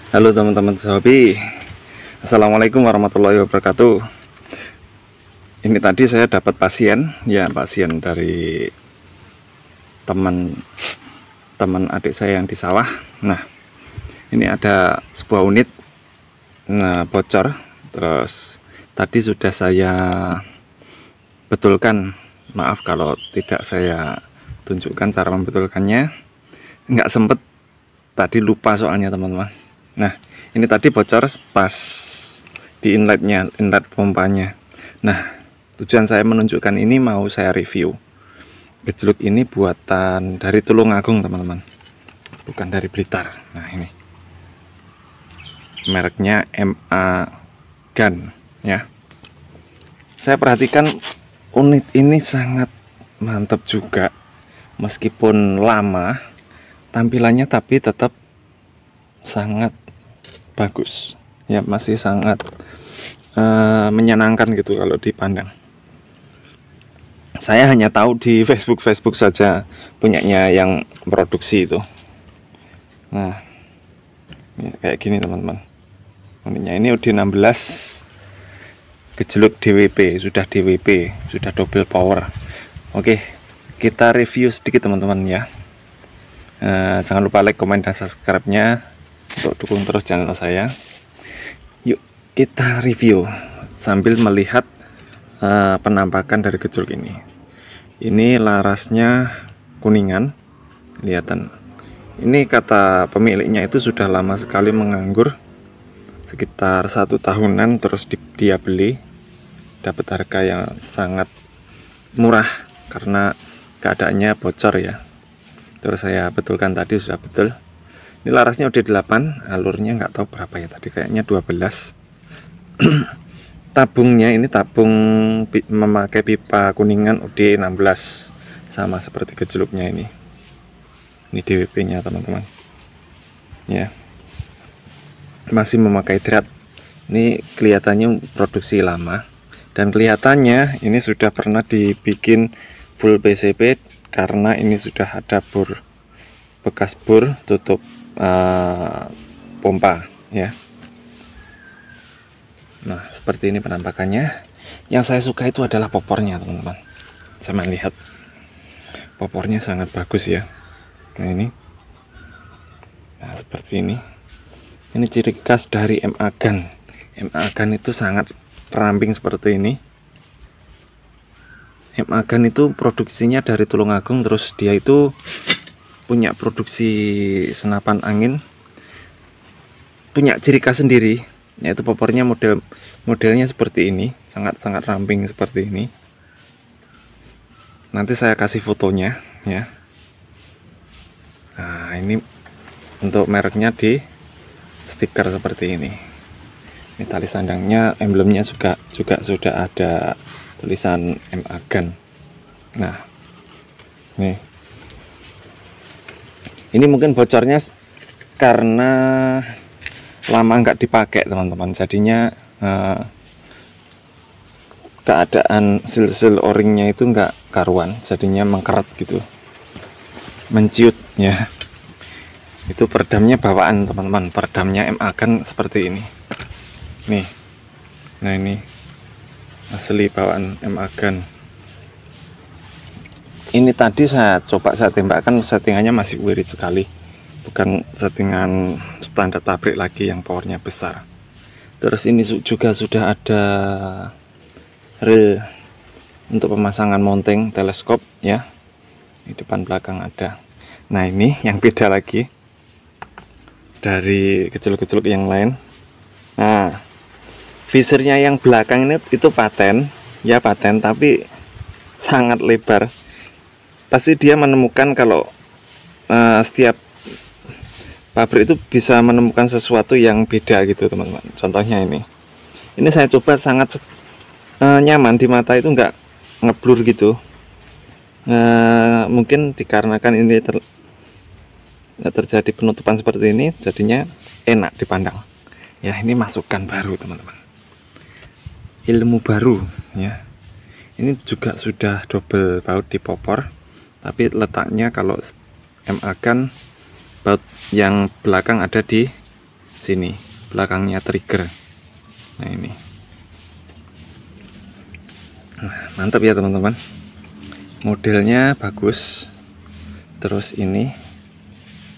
Halo teman-teman Sobi, Assalamualaikum warahmatullahi wabarakatuh. Ini tadi saya dapat pasien dari teman adik saya yang di sawah. Nah, ini ada sebuah unit bocor. Terus tadi sudah saya betulkan. Maaf kalau tidak saya tunjukkan cara membetulkannya. Nggak sempet, tadi lupa soalnya teman-teman. Nah, ini tadi bocor pas di inlet pompanya. Nah, tujuan saya menunjukkan ini mau saya review. Gejluk ini buatan dari Tulungagung teman-teman, bukan dari Blitar. Nah, ini mereknya MA Gun ya. Saya perhatikan unit ini sangat mantap juga, meskipun lama tampilannya, tapi tetap sangat bagus ya, masih sangat menyenangkan gitu kalau dipandang. Saya hanya tahu di Facebook saja punyanya yang produksi itu. Nah, ya, kayak gini teman-teman. Unitnya ini UD16, gejluk DWP, sudah double power. Oke, kita review sedikit teman-teman ya. Jangan lupa like, komen, dan subscribe-nya untuk dukung terus channel saya. Yuk kita review sambil melihat penampakan dari gejluk ini. Ini larasnya kuningan, kelihatan. Ini kata pemiliknya itu sudah lama sekali menganggur, sekitar 1 tahunan. Terus dia beli, dapat harga yang sangat murah karena keadaannya bocor ya. Terus saya betulkan tadi, sudah betul. Ini larasnya udah 8, alurnya nggak tahu berapa ya tadi, kayaknya 12. Tabungnya ini tabung memakai pipa kuningan UD16, sama seperti gejluknya ini. Ini DWP-nya teman-teman. Ya. Masih memakai drat. Ini kelihatannya produksi lama, dan kelihatannya ini sudah pernah dibikin full PCB karena ini sudah ada bekas bor tutup pompa ya. Nah, seperti ini penampakannya. Yang saya suka itu adalah popornya teman-teman. Saya melihat popornya sangat bagus ya. Nah, ini, nah seperti ini. Ini ciri khas dari MA Gun. MA Gun itu sangat ramping seperti ini. MA Gun itu produksinya dari Tulungagung, terus dia itu punya produksi senapan angin, punya ciri khas sendiri, yaitu popornya modelnya seperti ini, sangat ramping seperti ini. Nanti saya kasih fotonya ya. Nah, ini untuk mereknya di stiker seperti ini. Ini tali sandangnya, emblemnya juga sudah ada tulisan MA Gun. Nah, nih, ini mungkin bocornya karena lama nggak dipakai teman-teman, jadinya keadaan sil-sil o-ringnya itu nggak karuan, jadinya mengkeret gitu, menciut ya. Itu peredamnya bawaan teman-teman, peredamnya MA Gun seperti ini nih. Nah, ini asli bawaan MA Gun. Ini tadi saya coba saya tembakkan, settingannya masih wirid sekali, bukan settingan standar pabrik lagi yang powernya besar. Terus ini juga sudah ada reel untuk pemasangan mounting teleskop ya, di depan belakang ada. Nah, ini yang beda lagi dari gejluk-gejluk yang lain. Nah, visornya yang belakang ini itu paten ya, tapi sangat lebar. Pasti dia menemukan kalau setiap pabrik itu bisa menemukan sesuatu yang beda gitu teman-teman. Contohnya ini saya coba, sangat nyaman di mata, itu nggak ngeblur gitu. Mungkin dikarenakan ini terjadi penutupan seperti ini, jadinya enak dipandang ya. Ini masukan baru teman-teman, ilmu baru ya. Ini juga sudah double baut di popor, tapi letaknya kalau MA Gun baut yang belakang ada di sini, belakangnya trigger. Nah ini, nah, mantap ya teman-teman, modelnya bagus. Terus ini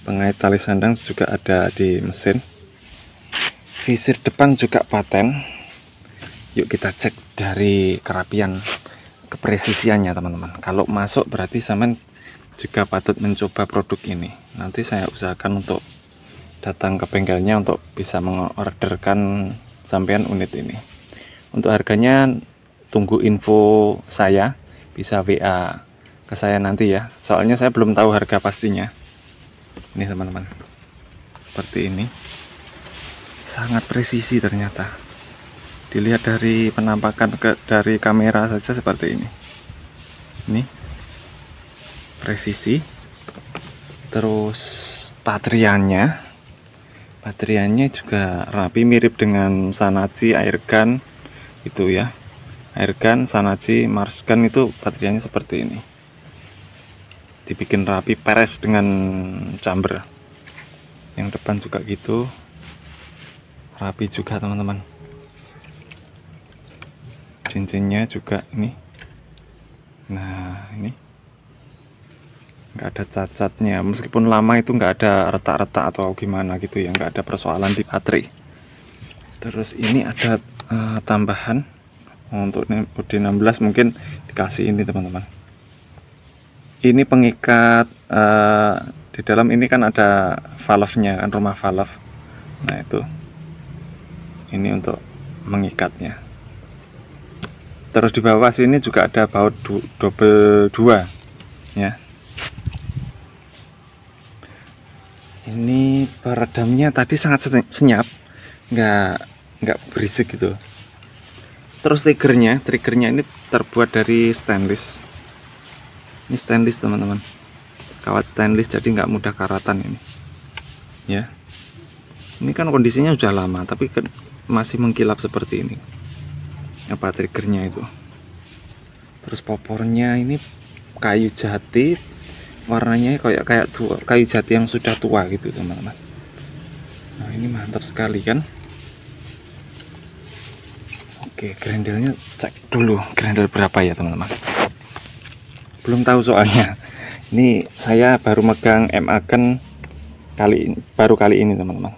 pengait tali sandang juga ada di mesin. Visir depan juga paten. Yuk kita cek dari kerapian, kepresisiannya teman-teman. Kalau masuk berarti sampean juga patut mencoba produk ini. Nanti saya usahakan untuk datang ke bengkelnya untuk bisa mengorderkan sampean unit ini. Untuk harganya tunggu info saya, bisa WA ke saya nanti ya. Soalnya saya belum tahu harga pastinya. Ini teman-teman, seperti ini. Sangat presisi ternyata. Dilihat dari penampakan dari kamera saja seperti ini. Ini presisi. Terus baterainya juga rapi, mirip dengan Shanachi Airgun itu ya. Airgun, Shanachi, Marsgun itu baterainya seperti ini. Dibikin rapi, peres dengan chamber. Yang depan juga gitu. Rapi juga teman-teman. Cincinnya juga ini. Nah ini nggak ada cacatnya, meskipun lama itu nggak ada retak-retak atau gimana gitu ya, nggak ada persoalan di baterai. Terus ini ada tambahan untuk OD16, mungkin dikasih ini teman-teman. Ini pengikat di dalam ini kan ada valve-nya kan, rumah valve. Nah itu, ini untuk mengikatnya. Terus di bawah sini juga ada baut double 2 ya. Ini peredamnya tadi sangat senyap, nggak berisik gitu. Terus triggernya ini terbuat dari stainless. Ini stainless teman-teman, kawat stainless, jadi nggak mudah karatan ini ya. Ini kan kondisinya sudah lama tapi masih mengkilap seperti ini apa triggernya itu. Terus popornya ini kayu jati, warnanya kayak kayu jati yang sudah tua gitu teman-teman. Nah ini mantap sekali kan. Oke, grendelnya cek dulu, grendel berapa ya teman-teman, belum tahu soalnya. Ini saya baru megang Magen baru kali ini teman-teman,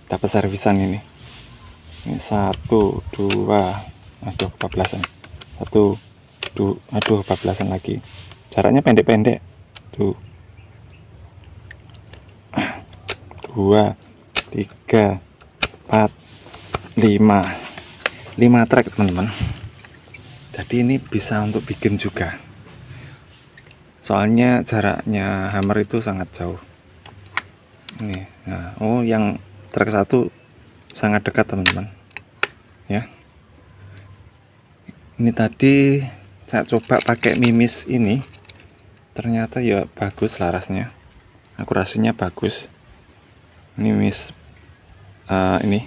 dapat servisan ini. Ini 1, 2, aduh kebablasan, 1, 2, aduh kebablasan lagi, jaraknya pendek-pendek tuh, 2, 3, 4, 5 trek teman-teman. Jadi ini bisa untuk bikin juga, soalnya jaraknya hammer itu sangat jauh ini. Nah, oh yang trek 1 sangat dekat teman-teman ya. Ini tadi saya coba pakai mimis ini, ternyata ya bagus larasnya, akurasinya bagus. Ini mimis ini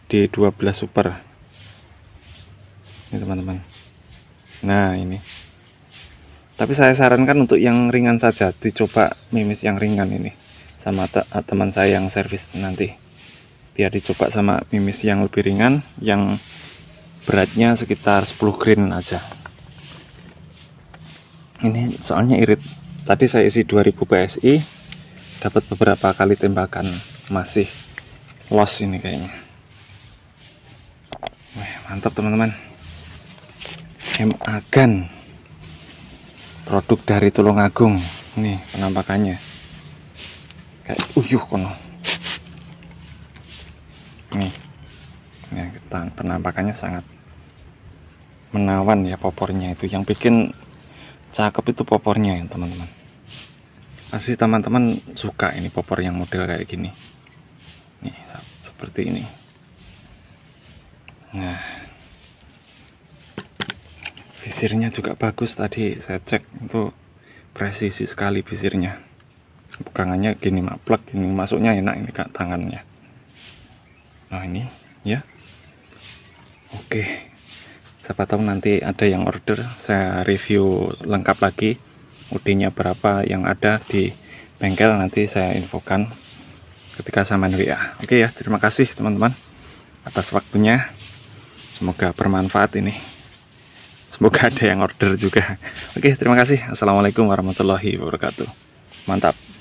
D12 Super ini teman-teman. Nah ini, tapi saya sarankan untuk yang ringan saja, dicoba mimis yang ringan ini sama teman saya yang servis nanti, biar dicoba sama mimis yang lebih ringan, yang beratnya sekitar 10 grain aja. Ini soalnya irit, tadi saya isi 2000 PSI, dapat beberapa kali tembakan, masih loss ini kayaknya. Wah, mantap teman-teman. Magen, produk dari Tulungagung. Nih penampakannya kayak uyuh kono. Nih penampakannya sangat menawan ya, popornya itu yang bikin cakep, itu popornya ya teman-teman. Pasti teman-teman suka ini popor yang model kayak gini nih, seperti ini. Nah visirnya juga bagus, tadi saya cek itu presisi sekali visirnya, pegangannya gini maplek, ini masuknya enak ini kak tangannya. Nah ini ya, oke. Siapa tahu nanti ada yang order, saya review lengkap lagi OD-nya berapa yang ada di bengkel, nanti saya infokan ketika saya main WA. Oke ya, terima kasih teman-teman atas waktunya. Semoga bermanfaat ini. Semoga ada yang order juga. Oke, terima kasih. Assalamualaikum warahmatullahi wabarakatuh. Mantap.